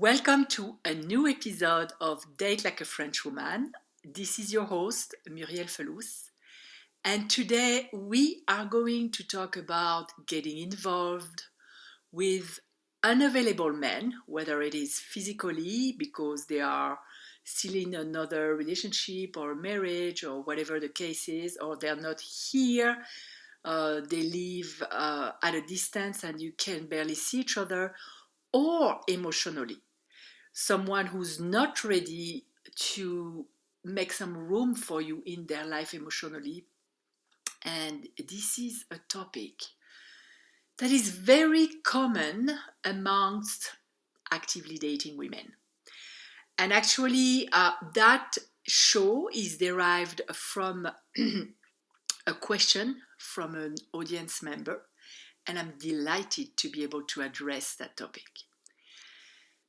Welcome to a new episode of Date Like a French Woman. This is your host, Murielle, Fellous. And today we are going to talk about getting involved with unavailable men, whether it is physically because they are still in another relationship or marriage or whatever the case is, or they're not here, they live at a distance and you can barely see each other, or emotionally someone who's not ready to make some room for you in their life emotionally. And this is a topic that is very common amongst actively dating women. And actually, that show is derived from a question from an audience member, and I'm delighted to be able to address that topic.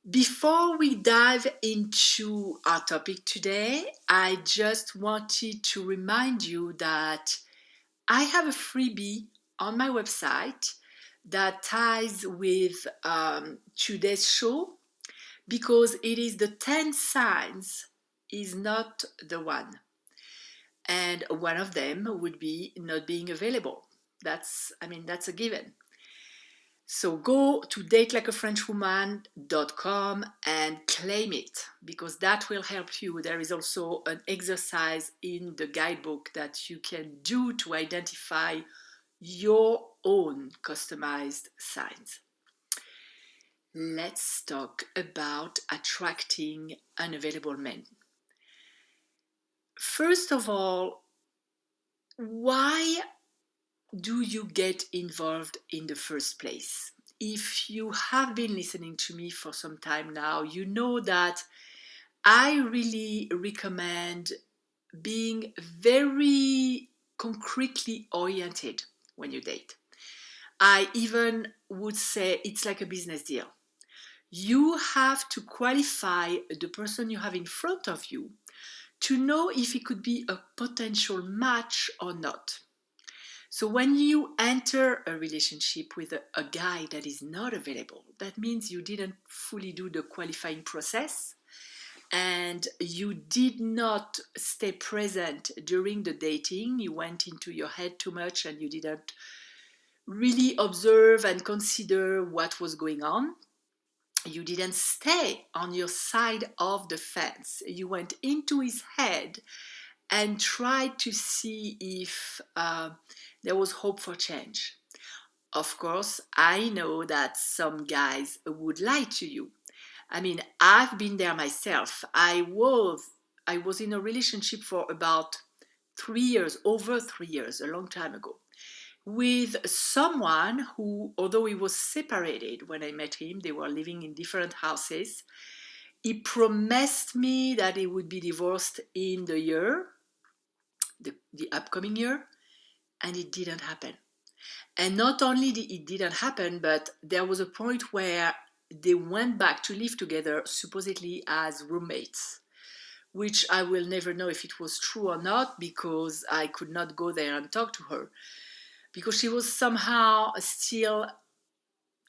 Before we dive into our topic today, I just wanted to remind you that I have a freebie on my website that ties with today's show because it is the 10 signs is not the one. And one of them would be not being available. That's a given. So go to datelikeafrenchwoman.com and claim it because that will help you. There is also an exercise in the guidebook that you can do to identify your own customized signs. Let's talk about attracting unavailable men. First of all, why do you get involved in the first place? If you have been listening to me for some time now, you know that I really recommend being very concretely oriented when you date. I even would say it's like a business deal. You have to qualify the person you have in front of you to know if it could be a potential match or not. So when you enter a relationship with a guy that is not available, that means you didn't fully do the qualifying process and you did not stay present during the dating. You went into your head too much and you didn't really observe and consider what was going on. You didn't stay on your side of the fence. You went into his head and tried to see if there was hope for change. Of course, I know that some guys would lie to you. I mean, I've been there myself. I was in a relationship for about 3 years, over 3 years, a long time ago, with someone who, although he was separated when I met him, they were living in different houses. He promised me that he would be divorced in the upcoming year, and it didn't happen. And not only it didn't happen, but there was a point where they went back to live together, supposedly as roommates, which I will never know if it was true or not because I could not go there and talk to her, because she was somehow still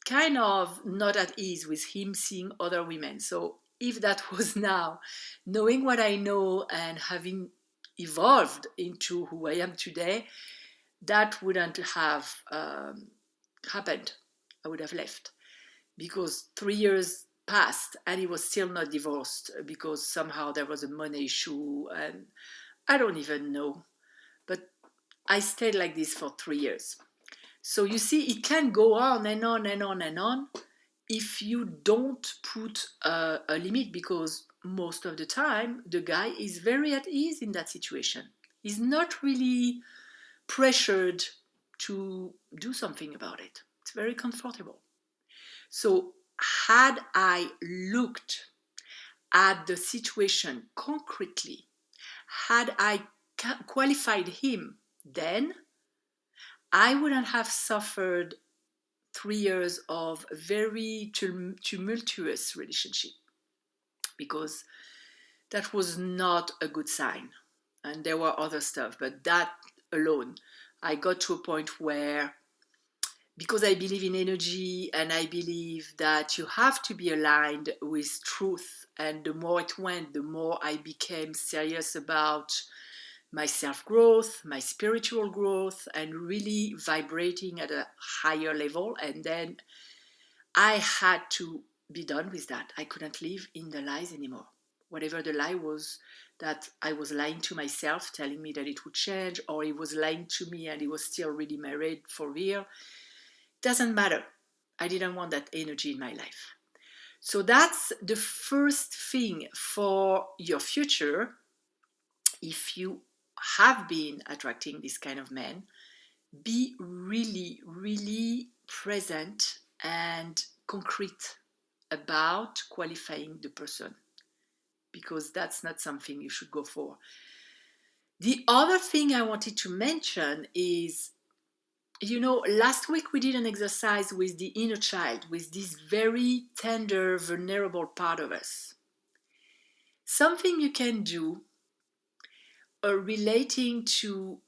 kind of not at ease with him seeing other women. So if that was now, knowing what I know and having evolved into who I am today, that wouldn't have happened. I would have left because 3 years passed and he was still not divorced because somehow there was a money issue and I don't even know. But I stayed like this for 3 years. So you see, it can go on and on and on and on if you don't put a limit, because most of the time the guy is very at ease in that situation. He's not really pressured to do something about it. It's very comfortable. So had I looked at the situation concretely, had I qualified him, then I wouldn't have suffered 3 years of very tumultuous relationship, because that was not a good sign. And there were other stuff, but that alone, I got to a point where because I believe in energy and I believe that you have to be aligned with truth. And the more it went, the more I became serious about my self growth, my spiritual growth, and really vibrating at a higher level. And then I had to be done with that. I couldn't live in the lies anymore. Whatever the lie was, that I was lying to myself, telling me that it would change, or he was lying to me and he was still really married for real, doesn't matter. I didn't want that energy in my life. So that's the first thing for your future. If you have been attracting this kind of men, be really, really present and concrete about qualifying the person, because that's not something you should go for. The other thing I wanted to mention is, last week we did an exercise with the inner child, with this very tender, vulnerable part of us. Something you can do relating to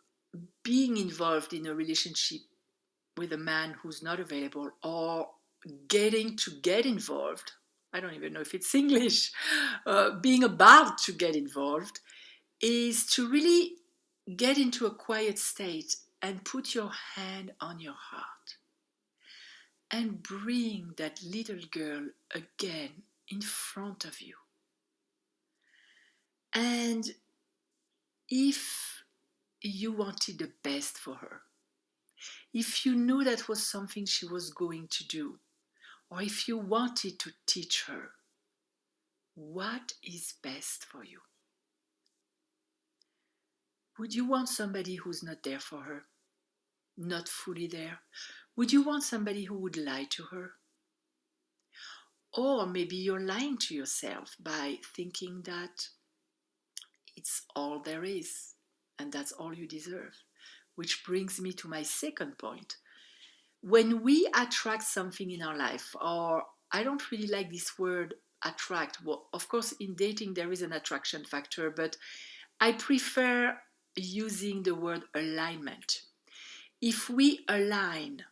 being involved in a relationship with a man who's not available, or getting to get involved. I don't even know if it's English. Being about to get involved is to really get into a quiet state and put your hand on your heart and bring that little girl again in front of you. And if you wanted the best for her, if you knew that was something she was going to do, or if you wanted to teach her, what is best for you? Would you want somebody who's not there for her? Not fully there? Would you want somebody who would lie to her? Or maybe you're lying to yourself by thinking that it's all there is and that's all you deserve. Which brings me to my second point. When we attract something in our life, or I don't really like this word attract. Well, of course, in dating there is an attraction factor, but I prefer using the word alignment. If we align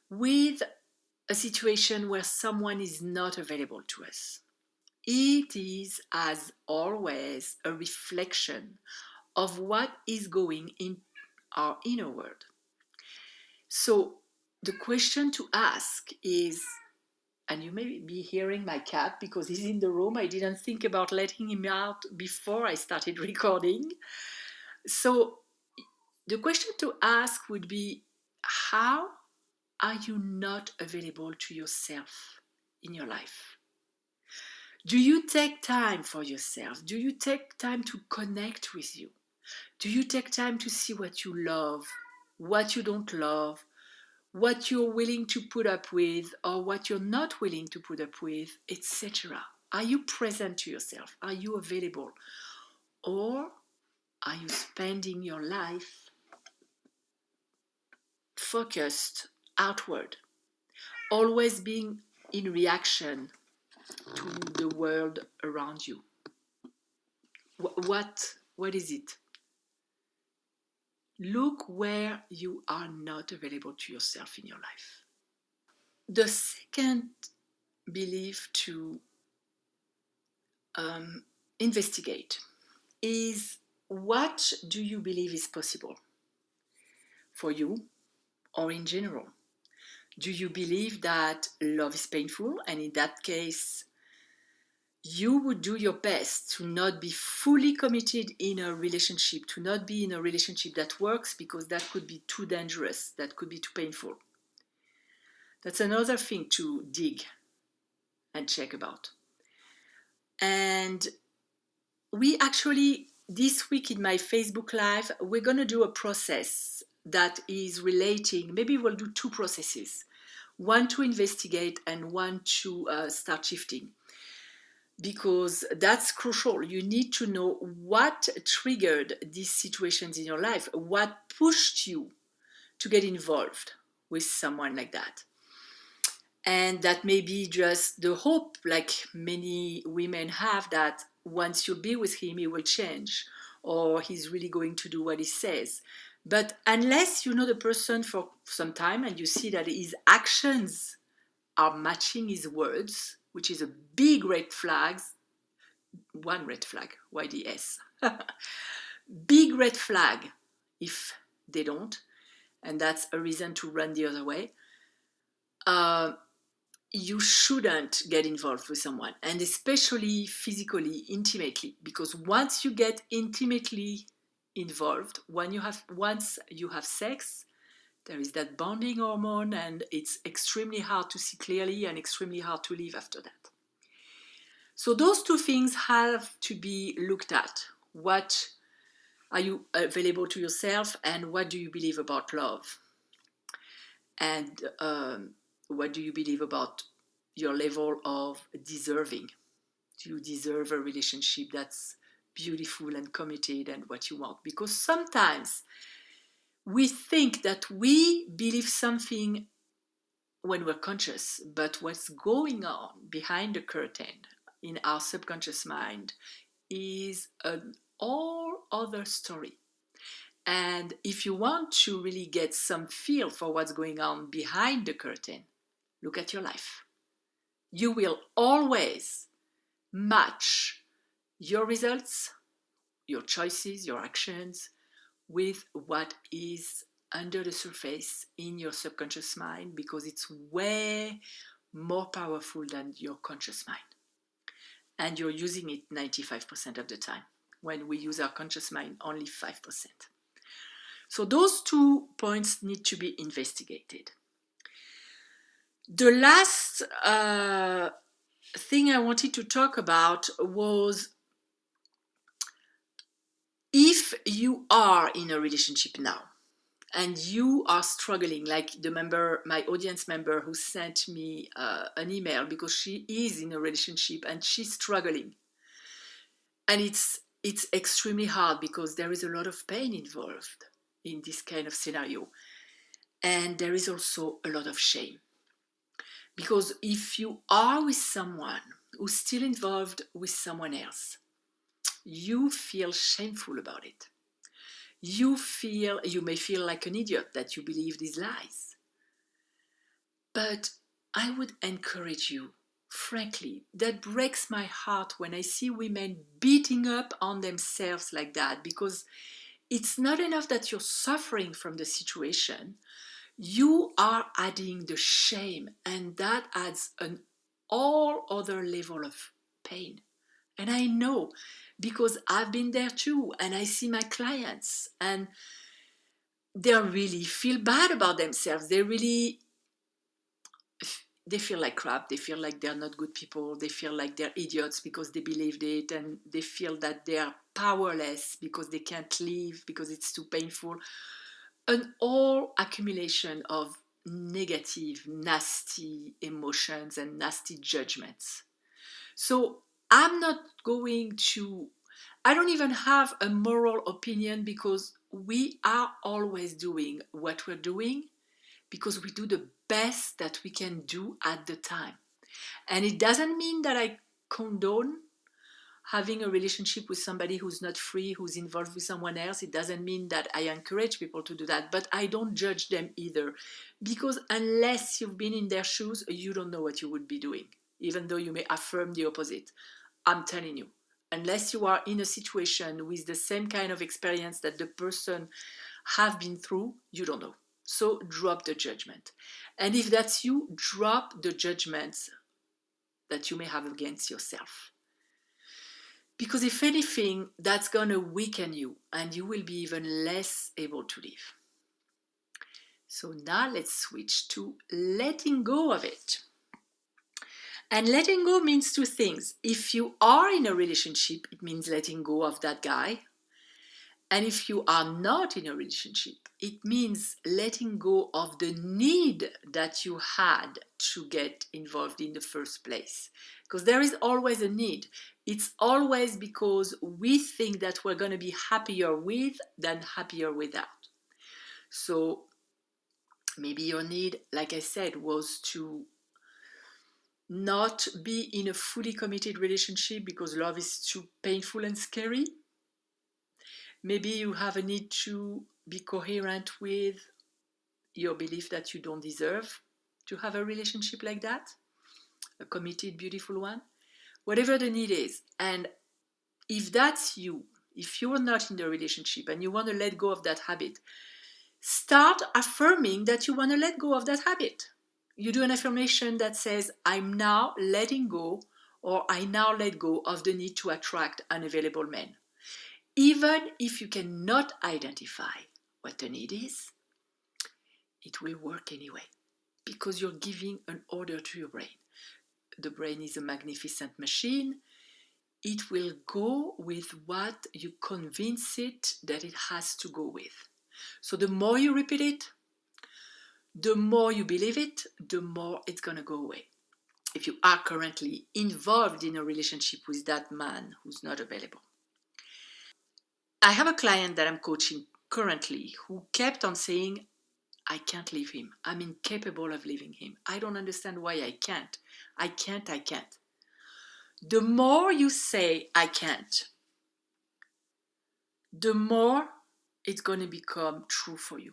with a situation where someone is not available to us, it is, as always, a reflection of what is going in our inner world. So the question to ask is, and you may be hearing my cat because he's in the room. I didn't think about letting him out before I started recording. So the question to ask would be, how are you not available to yourself in your life? Do you take time for yourself? Do you take time to connect with you? Do you take time to see what you love, what you don't love, what you're willing to put up with or what you're not willing to put up with, etc.? Are you present to yourself? Are you available? Or are you spending your life focused outward, always being in reaction to the world around you? What is it? Look where you are not available to yourself in your life. The second belief to investigate is, what do you believe is possible for you or in general? Do you believe that love is painful, and in that case you would do your best to not be fully committed in a relationship, to not be in a relationship that works, because that could be too dangerous, that could be too painful? That's another thing to dig and check about. And we actually, this week in my Facebook Live, we're going to do a process that is relating, maybe we'll do two processes, one to investigate and one to start shifting. Because that's crucial. You need to know what triggered these situations in your life, what pushed you to get involved with someone like that. And that may be just the hope, like many women have, that once you be with him, he will change, or he's really going to do what he says. But unless you know the person for some time and you see that his actions are matching his words, which is a big red flag, one red flag, YDS. Big red flag if they don't, and that's a reason to run the other way. You shouldn't get involved with someone, and especially physically, intimately, because once you get intimately involved, once you have sex, there is that bonding hormone, and it's extremely hard to see clearly and extremely hard to live after that. So those two things have to be looked at. What are you available to yourself, and what do you believe about love? And what do you believe about your level of deserving? Do you deserve a relationship that's beautiful and committed and what you want? Because sometimes we think that we believe something when we're conscious, but what's going on behind the curtain in our subconscious mind is an all other story. And if you want to really get some feel for what's going on behind the curtain, look at your life. You will always match your results, your choices, your actions with what is under the surface in your subconscious mind, because it's way more powerful than your conscious mind. And you're using it 95% of the time, when we use our conscious mind only 5%. So those 2 points need to be investigated. The last thing I wanted to talk about was, if you are in a relationship now and you are struggling, like my audience member who sent me an email because she is in a relationship and she's struggling, and it's extremely hard because there is a lot of pain involved in this kind of scenario, and there is also a lot of shame, because if you are with someone who's still involved with someone else, you feel shameful about it. You may feel like an idiot that you believe these lies. But I would encourage you, frankly, that breaks my heart when I see women beating up on themselves like that, because it's not enough that you're suffering from the situation, you are adding the shame, and that adds an all other level of pain. And I know, because I've been there too, and I see my clients, and they really feel bad about themselves. They feel like crap. They feel like they're not good people. They feel like they're idiots because they believed it, and they feel that they're powerless because they can't leave because it's too painful. An all accumulation of negative, nasty emotions and nasty judgments. So I don't even have a moral opinion, because we are always doing what we're doing because we do the best that we can do at the time. And it doesn't mean that I condone having a relationship with somebody who's not free, who's involved with someone else. It doesn't mean that I encourage people to do that, but I don't judge them either, because unless you've been in their shoes, you don't know what you would be doing, even though you may affirm the opposite. I'm telling you, unless you are in a situation with the same kind of experience that the person have been through, you don't know. So drop the judgment. And if that's you, drop the judgments that you may have against yourself. Because if anything, that's going to weaken you, and you will be even less able to live. So now let's switch to letting go of it. And letting go means 2 things. If you are in a relationship, it means letting go of that guy. And if you are not in a relationship, it means letting go of the need that you had to get involved in the first place. Because there is always a need. It's always because we think that we're going to be happier with than happier without. So maybe your need, like I said, was to not be in a fully committed relationship because love is too painful and scary. Maybe you have a need to be coherent with your belief that you don't deserve to have a relationship like that, a committed, beautiful one, whatever the need is. And if that's you, if you're not in the relationship and you want to let go of that habit, start affirming that you want to let go of that habit. You do an affirmation that says, I'm now letting go, or I now let go of the need to attract unavailable men. Even if you cannot identify what the need is, it will work anyway, because you're giving an order to your brain. The brain is a magnificent machine. It will go with what you convince it that it has to go with. So the more you repeat it, the more you believe it, the more it's going to go away. If you are currently involved in a relationship with that man who's not available. I have a client that I'm coaching currently who kept on saying, I can't leave him. I'm incapable of leaving him. I don't understand why I can't. I can't. The more you say, I can't, the more it's going to become true for you.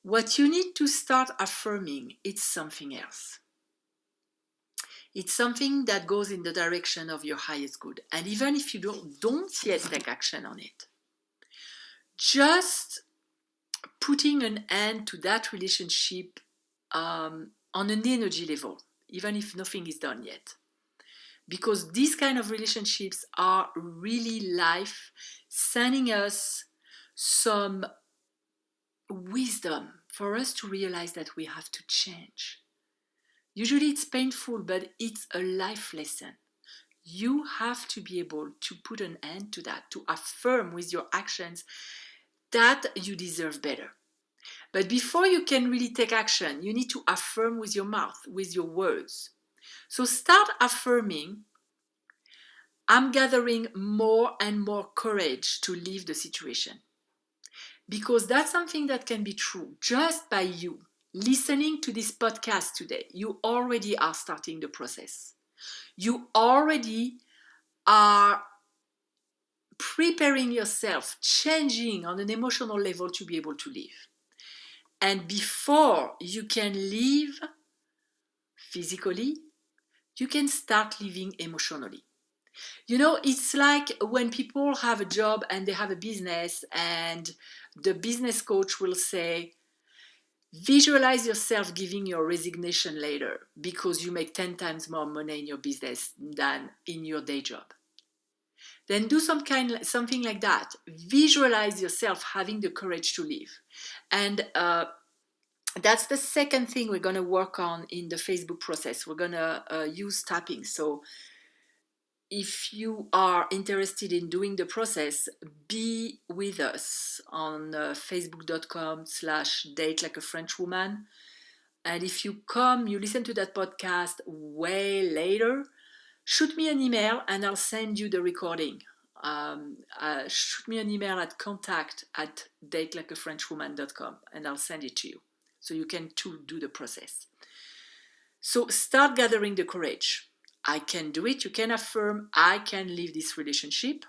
What you need to start affirming, it's something else. It's something that goes in the direction of your highest good. And even if you don't yet take action on it, just putting an end to that relationship on an energy level, even if nothing is done yet. Because these kind of relationships are really life sending us some wisdom for us to realize that we have to change. Usually it's painful, but it's a life lesson. You have to be able to put an end to that, to affirm with your actions that you deserve better. But before you can really take action, you need to affirm with your mouth, with your words. So start affirming, I'm gathering more and more courage to leave the situation. Because that's something that can be true just by you listening to this podcast today. You already are starting the process. You already are preparing yourself, changing on an emotional level to be able to live. And before you can live physically, you can start living emotionally. You know, it's like when people have a job and they have a business, and the business coach will say, visualize yourself giving your resignation later because you make 10 times more money in your business than in your day job. Then do something like that. Visualize yourself having the courage to live. And that's the second thing we're going to work on in the Facebook process. We're going to use tapping. So if you are interested in doing the process, be with us on facebook.com/date like a French woman. And if you listen to that podcast way later, shoot me an email and I'll send you the recording. Shoot me an email at contact@datelikeafrenchwoman.com and I'll send it to you. So you can too do the process. So start gathering the courage. I can do it. You can affirm, I can leave this relationship.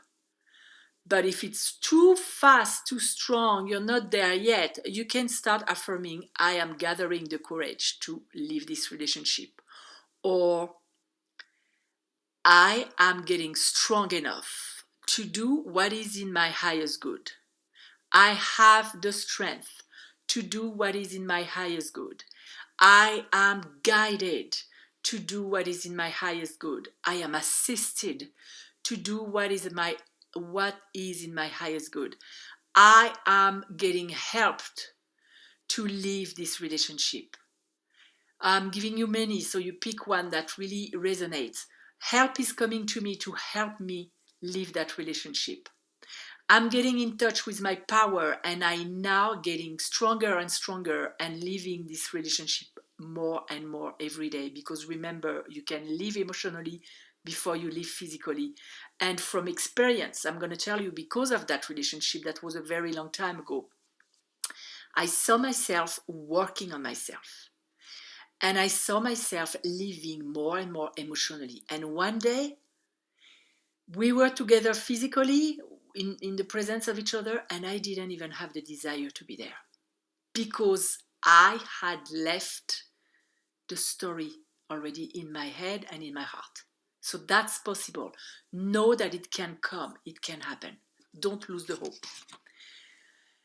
But if it's too fast, too strong, you're not there yet, you can start affirming, I am gathering the courage to leave this relationship. Or I am getting strong enough to do what is in my highest good. I have the strength to do what is in my highest good. I am guided to do what is in my highest good. I am assisted to do what is in my highest good. I am getting helped to leave this relationship. I'm giving you many, so you pick one that really resonates. Help is coming to me to help me leave that relationship. I'm getting in touch with my power and I'm now getting stronger and stronger and leaving this relationship more and more every day. Because remember, you can live emotionally before you live physically. And from experience, I'm going to tell you, because of that relationship that was a very long time ago, I saw myself working on myself. And I saw myself living more and more emotionally. And one day, we were together physically. in the presence of each other, and I didn't even have the desire to be there because I had left the story already in my head and in my heart. So that's possible. Know that it can come, it can happen. Don't lose the hope.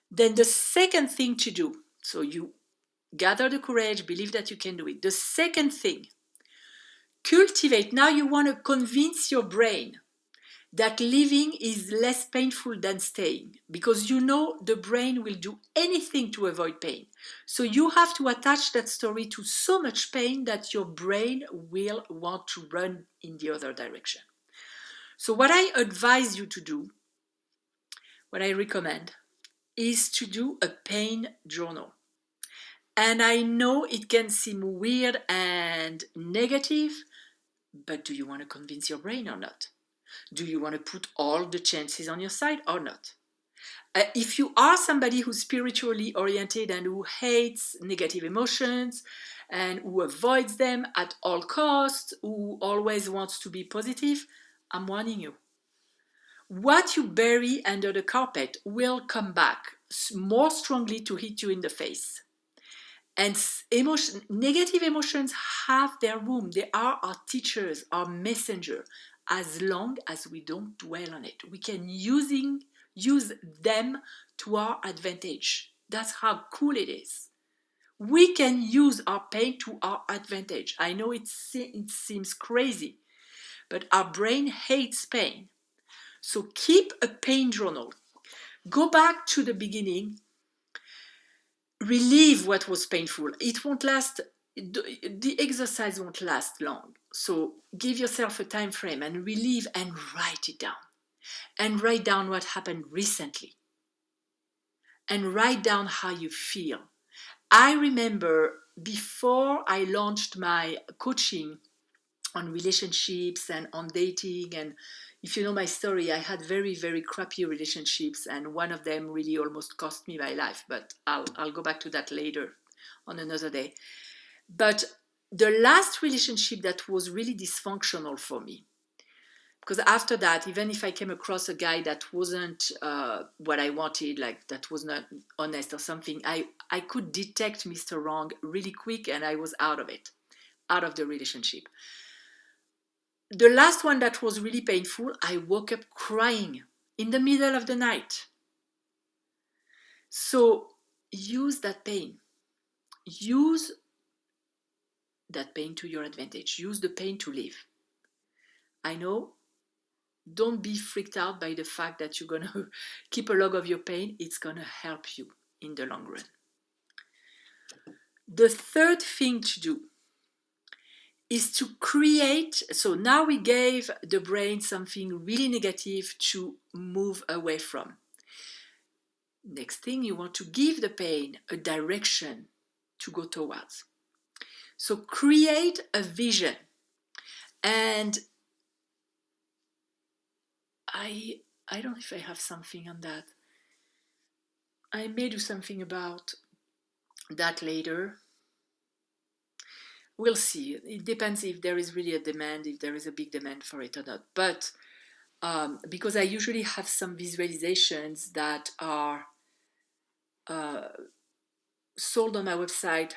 Then the second thing to do, so you gather the courage, believe that you can do it. The second thing, cultivate. Now you want to convince your brain that living is less painful than staying, because you know the brain will do anything to avoid pain. So you have to attach that story to so much pain that your brain will want to run in the other direction. So what I advise you to do, what I recommend, is to do a pain journal. And I know it can seem weird and negative, but do you want to convince your brain or not? Do you want to put all the chances on your side or not? If you are somebody who's spiritually oriented and who hates negative emotions and who avoids them at all costs, who always wants to be positive, I'm warning you. What you bury under the carpet will come back more strongly to hit you in the face. And negative emotions have their room. They are our teachers, our messenger. As long as we don't dwell on it, we can use them to our advantage. That's how cool it is. We can use our pain to our advantage. I know it seems crazy, but our brain hates pain. So keep a pain journal. Go back to the beginning. Relieve what was painful. It won't last, the exercise won't last long. So give yourself a time frame and relieve and write it down. And write down what happened recently. And write down how you feel. I remember before I launched my coaching on relationships and on dating, and if you know my story, I had very, very crappy relationships, and one of them really almost cost me my life, but I'll go back to that later on another day. But the last relationship that was really dysfunctional for me, because after that, even if I came across a guy that wasn't what I wanted, like that was not honest or something, I could detect Mr. Wrong really quick, and I was out of it, out of the relationship. The last one that was really painful, I woke up crying in the middle of the night. So use that pain. Use that pain to your advantage. Use the pain to live. I know, don't be freaked out by the fact that you're going to keep a log of your pain. It's going to help you in the long run. The third thing to do is to create, so now we gave the brain something really negative to move away from. Next thing, you want to give the pain a direction to go towards. So create a vision. And I don't know if I have something on that. I may do something about that later. We'll see. It depends if there is really a demand, if there is a big demand for it or not. But because I usually have some visualizations that are sold on my website,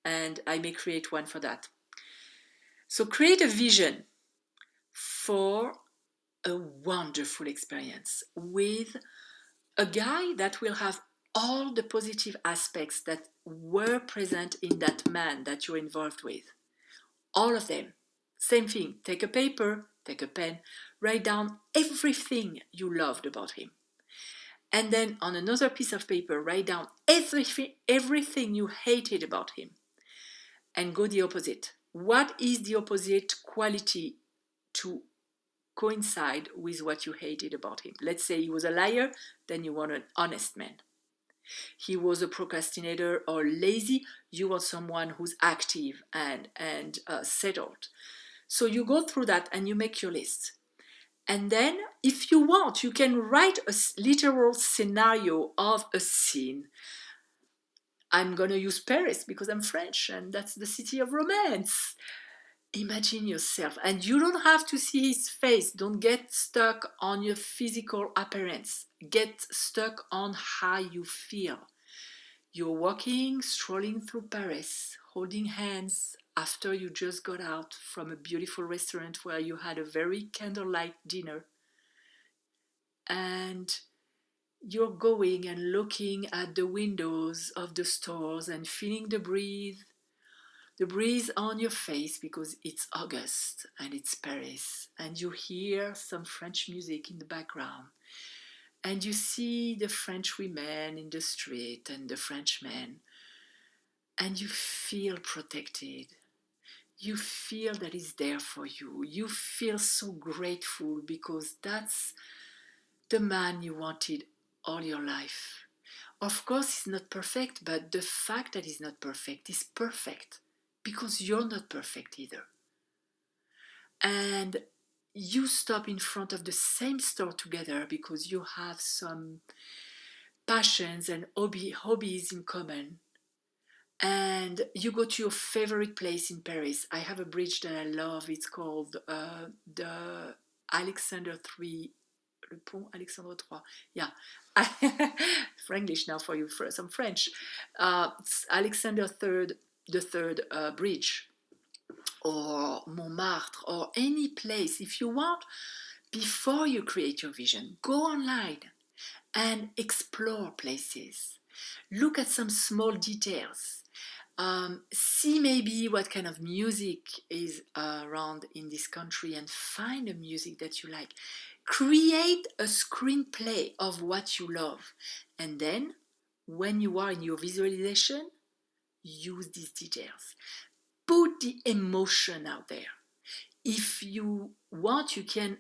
and I may create one for that. So create a vision for a wonderful experience with a guy that will have all the positive aspects that were present in that man that you're involved with. All of them. Same thing. Take a paper, take a pen, write down everything you loved about him. And then on another piece of paper, write down everything you hated about him. And go the opposite. What is the opposite quality to coincide with what you hated about him? Let's say he was a liar, then you want an honest man. He was a procrastinator or lazy, you want someone who's active and settled. So you go through that and you make your list. And then, if you want, you can write a literal scenario of a scene. I'm going to use Paris because I'm French and that's the city of romance. Imagine yourself, and you don't have to see his face. Don't get stuck on your physical appearance. Get stuck on how you feel. You're walking, strolling through Paris, holding hands after you just got out from a beautiful restaurant where you had a very candlelight dinner. And you're going and looking at the windows of the stores and feeling the breeze on your face because it's August and it's Paris, and you hear some French music in the background, and you see the French women in the street and the French men, and you feel protected. You feel that it's there for you. You feel so grateful because that's the man you wanted all your life. Of course, he's not perfect, but the fact that he's not perfect is perfect because you're not perfect either. And you stop in front of the same store together because you have some passions and hobbies in common. And you go to your favorite place in Paris. I have a bridge that I love. It's called the Alexander III, le pont Alexandre III. Yeah, Franglish now for you, for some French. Alexander III, the third bridge, or Montmartre, or any place. If you want, before you create your vision, go online and explore places. Look at some small details. See maybe what kind of music is around in this country and find a music that you like. Create a screenplay of what you love. And then, when you are in your visualization, use these details. Put the emotion out there. If you want, you can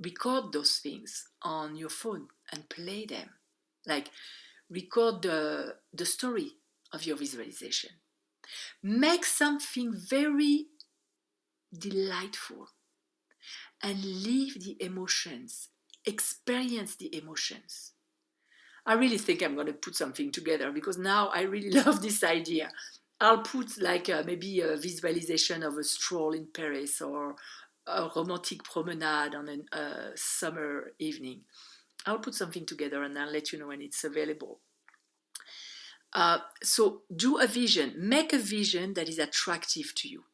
record those things on your phone and play them. Like, record the story of your visualization. Make something very delightful and live the emotions. Experience the emotions. I really think I'm going to put something together because now I really love this idea. I'll put like maybe a visualization of a stroll in Paris or a romantic promenade on a summer evening. I'll put something together and I'll let you know when it's available. So do a vision. Make a vision that is attractive to you,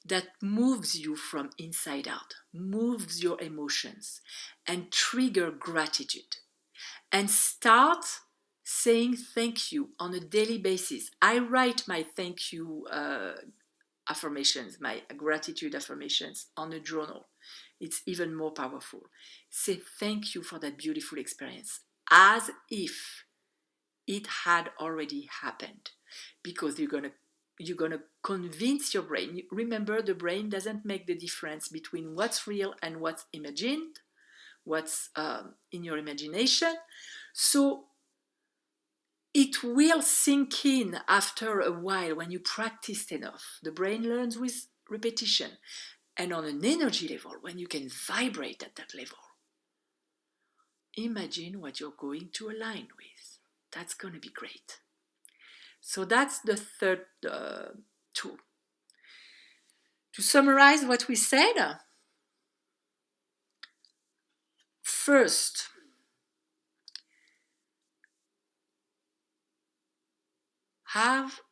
that moves you from inside out, moves your emotions, and trigger gratitude. And start saying thank you on a daily basis. I write my thank you affirmations, my gratitude affirmations on a journal. It's even more powerful. Say thank you for that beautiful experience as if it had already happened, because you're gonna convince your brain. Remember, the brain doesn't make the difference between what's real and what's imagined, what's in your imagination. So it will sink in after a while when you practiced enough. The brain learns with repetition. And on an energy level, when you can vibrate at that level, imagine what you're going to align with. That's going to be great. So that's the third tool. To summarize what we said, first, have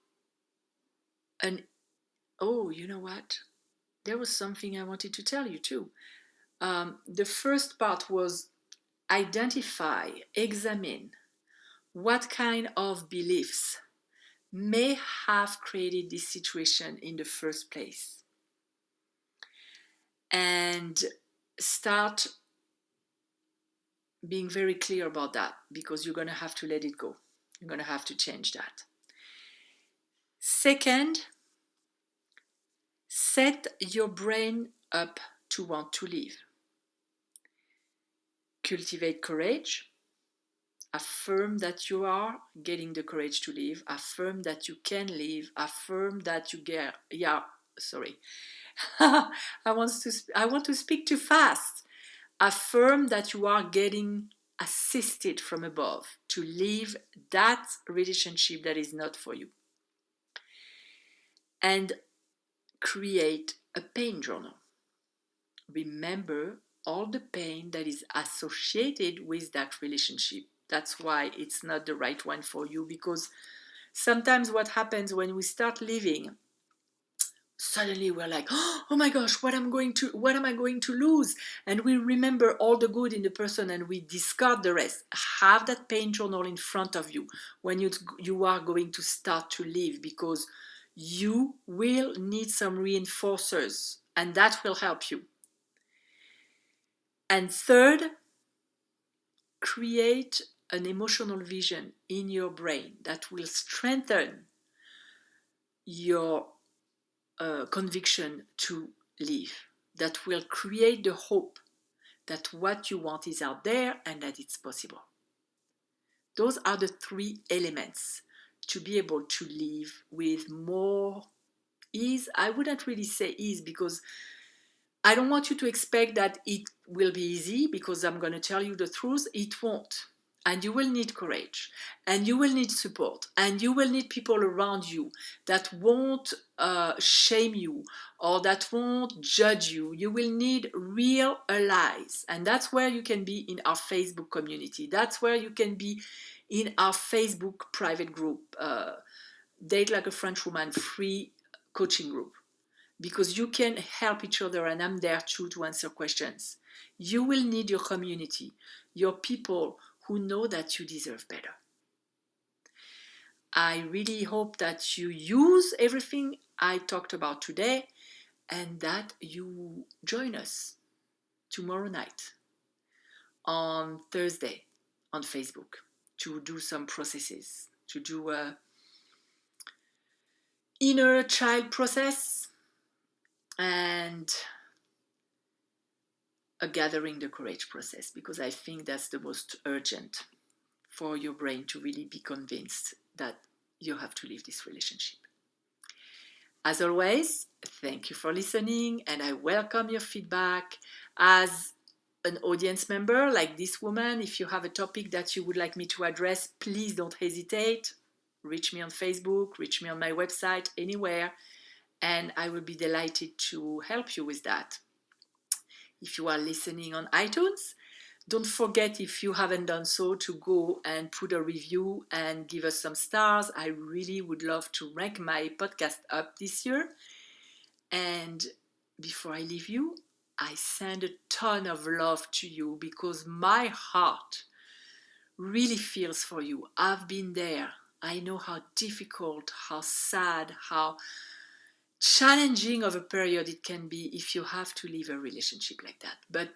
you know what? There was something I wanted to tell you too. The first part was identify, examine what kind of beliefs may have created this situation in the first place. And start being very clear about that, because you're going to have to let it go. You're going to have to change that. Second, set your brain up to want to live. Cultivate courage. Affirm that you are getting the courage to live. Affirm that you can live. Affirm that you get... I want to speak too fast. Affirm that you are getting assisted from above to leave that relationship that is not for you. And create a pain journal. Remember all the pain that is associated with that relationship. That's why it's not the right one for you, because sometimes what happens when we start living, suddenly we're like, oh my gosh, what am I going to lose? And we remember all the good in the person and we discard the rest. Have that pain journal in front of you when you are going to start to live, because you will need some reinforcers and that will help you. And third, create an emotional vision in your brain that will strengthen your conviction to live, that will create the hope that what you want is out there and that it's possible. Those are the three elements to be able to live with more ease. I wouldn't really say ease, because I don't want you to expect that it will be easy, because I'm going to tell you the truth, it won't. And you will need courage, and you will need support, and you will need people around you that won't shame you or that won't judge you. You will need real allies, and that's where you can be in our Facebook community. That's where you can be in our Facebook private group, Date Like a French Woman free coaching group, because you can help each other, and I'm there too to answer questions. You will need your community, your people who know that you deserve better. I really hope that you use everything I talked about today and that you join us tomorrow night on Thursday on Facebook to do some processes, to do a inner child process and a gathering the courage process, because I think that's the most urgent for your brain to really be convinced that you have to leave this relationship. As always, thank you for listening, and I welcome your feedback. As an audience member like this woman, if you have a topic that you would like me to address, please don't hesitate. Reach me on Facebook, reach me on my website, anywhere, and I will be delighted to help you with that. If you are listening on iTunes, don't forget, if you haven't done so, to go and put a review and give us some stars. I really would love to rank my podcast up this year. And before I leave you, I send a ton of love to you, because my heart really feels for you. I've been there. I know how difficult, how sad, how challenging of a period it can be if you have to leave a relationship like that. But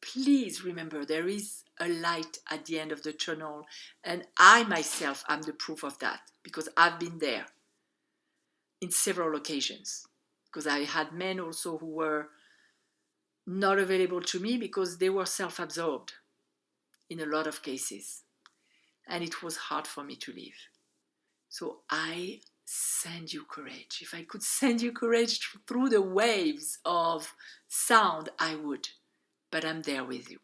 please remember, there is a light at the end of the tunnel, and I myself am the proof of that, because I've been there in several occasions, because I had men also who were not available to me because they were self-absorbed in a lot of cases, and it was hard for me to leave. So I send you courage. If I could send you courage through the waves of sound, I would, but I'm there with you.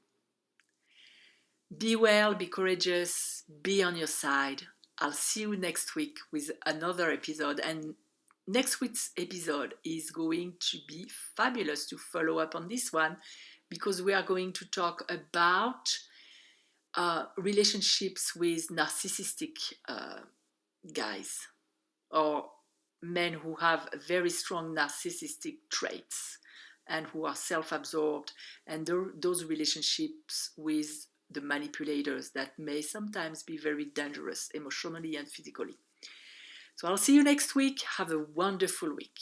Be well, be courageous, be on your side. I'll see you next week with another episode. And next week's episode is going to be fabulous to follow up on this one, because we are going to talk about relationships with narcissistic guys, or men who have very strong narcissistic traits and who are self-absorbed, and those relationships with the manipulators that may sometimes be very dangerous emotionally and physically. So I'll see you next week. Have a wonderful week.